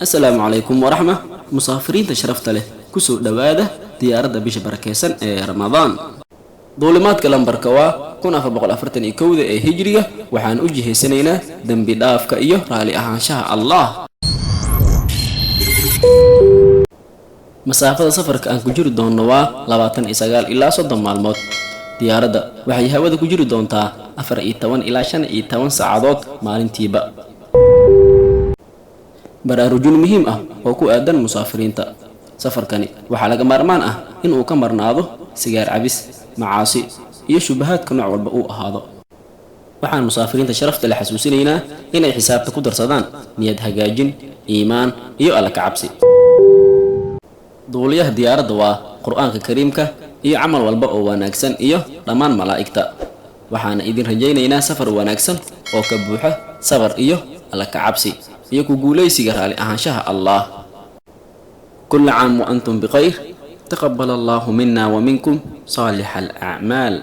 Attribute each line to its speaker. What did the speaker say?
Speaker 1: السلام عليكم ورحمة مسافرين تشرفت له كسو دواده ديارة بيش بركيسن رمضان دولمات كلام بركوا كنا في بقول أفرتن يكود هجرية وحان أجيه سنينا دم بداف كأيه رالي أهانشاه الله مسافة سفر كأن كجور دون نوا لباتن إسقال إلا صدام الموت ديارة وحي هوا كجور دون تا أفر إيتوان إلا شان إيتوان سعادات مالين تيبا baraarujin muhiim ah oo ku aadan musaafiriinta safarkani waxa laga maarmaan ah in uu ka marnaado sigaar cabis macaasi iyo shubahaadka nooc walba uu ahaado waxaan musaafiriinta sharafta la xasuusinaynaa inay xisaabta ku darsadaan niyad hagaajin iimaan iyo alla ka cabsi duuliyaha diyaaradda waa quraanka kariimka iyo amal walba oo wanaagsan iyo dhammaan malaa'igta waxaan idin rajaynaynaa safar wanaagsan oo ka buuxa sabar iyo alla ka cabsi يكو ليس قرالي أهانشها الله كل عام وأنتم بخير تقبل الله منا ومنكم صالح الأعمال